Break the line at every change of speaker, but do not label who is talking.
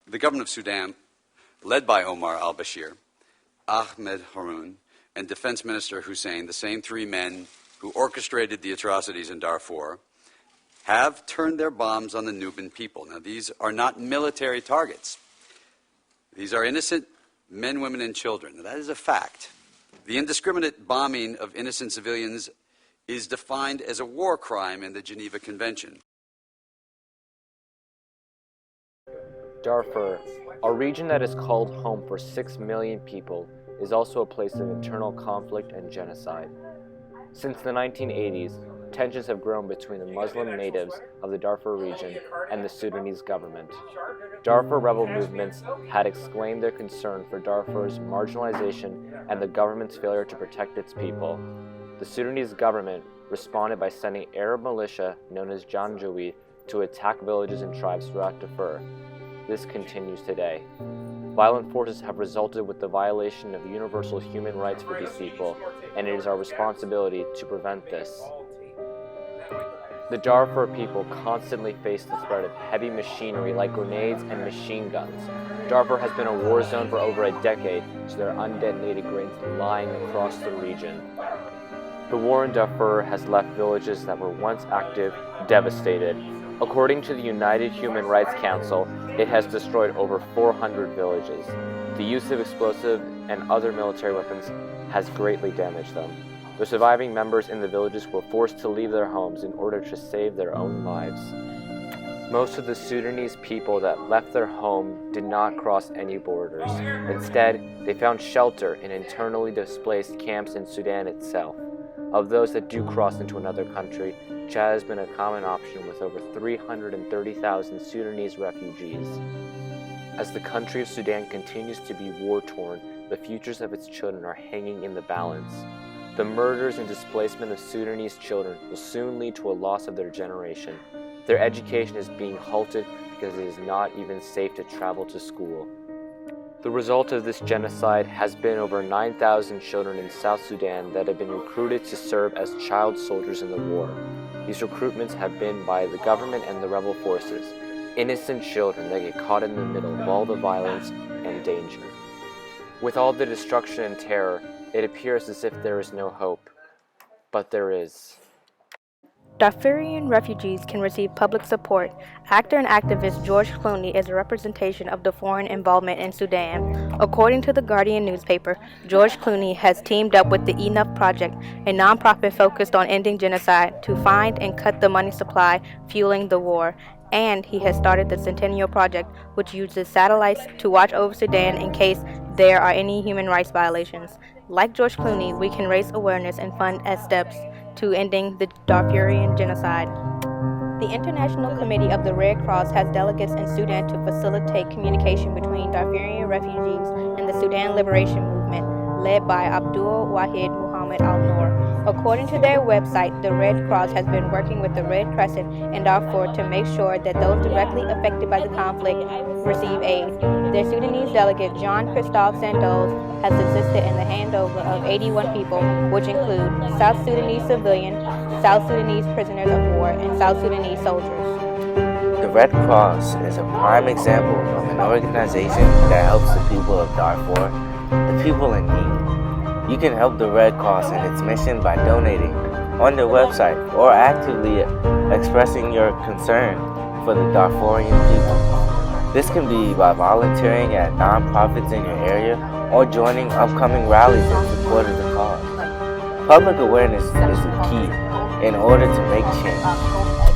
The government of Sudan, led by Omar al-Bashir, Ahmed Haroun, and Defense Minister Hussein, the same three men who orchestrated the atrocities in Darfur, have turned their bombs on the Nubian people. Now, these are not military targets. These are innocent men, women, and children. Now, that is a fact. The indiscriminate bombing of innocent civilians is defined as a war crime in the Geneva Convention.
Darfur, a region that is called home for 6 million people, is also a place of internal conflict and genocide. Since the 1980s, tensions have grown between the Muslim natives of the Darfur region and the Sudanese government. Darfur rebel movements had exclaimed their concern for Darfur's marginalization and the government's failure to protect its people. The Sudanese government responded by sending Arab militia known as Janjaweed to attack villages and tribes throughout Darfur. This continues today. Violent forces have resulted with the violation of universal human rights for these people, and it is our responsibility to prevent this. The Darfur people constantly face the threat of heavy machinery like grenades and machine guns. Darfur has been a war zone for over a decade, so there are undetonated grenades lying across the region. The war in Darfur has left villages that were once active devastated. According to the United Human Rights Council, it has destroyed over 400 villages. The use of explosive and other military weapons has greatly damaged them. The surviving members in the villages were forced to leave their homes in order to save their own lives. Most of the Sudanese people that left their home did not cross any borders. Instead, they found shelter in internally displaced camps in Sudan itself. Of those that do cross into another country, Chad has been a common option with over 330,000 Sudanese refugees. As the country of Sudan continues to be war-torn, the futures of its children are hanging in the balance. The murders and displacement of Sudanese children will soon lead to a loss of their generation. Their education is being halted because it is not even safe to travel to school. The result of this genocide has been over 9,000 children in South Sudan that have been recruited to serve as child soldiers in the war. These recruitments have been by the government and the rebel forces. Innocent children that get caught in the middle of all the violence and danger. With all the destruction and terror, it appears as if there is no hope. But there is.
Darfurian refugees can receive public support. Actor and activist George Clooney is a representation of the foreign involvement in Sudan. According to the Guardian newspaper, George Clooney has teamed up with the Enough Project, a nonprofit focused on ending genocide, to find and cut the money supply fueling the war. And he has started the Centennial Project, which uses satellites to watch over Sudan in case there are any human rights violations. Like George Clooney, we can raise awareness and fund as steps to ending the Darfurian genocide. The International Committee of the Red Cross has delegates in Sudan to facilitate communication between Darfurian refugees and the Sudan Liberation Movement, led by Abdul Wahid Muhammad Al-Noor. According to their website, the Red Cross has been working with the Red Crescent in Darfur to make sure that those directly affected by the conflict receive aid. Their Sudanese delegate, Jean-Christophe Sandoz, has assisted in the handover of 81 people, which include South Sudanese civilians, South Sudanese prisoners of war, and South Sudanese soldiers.
The Red Cross is a prime example of an organization that helps the people of Darfur, the people in need. You can help the Red Cross in its mission by donating on their website or actively expressing your concern for the Darfurian people. This can be by volunteering at nonprofits in your area or joining upcoming rallies in support of the cause. Public awareness is the key in order to make change.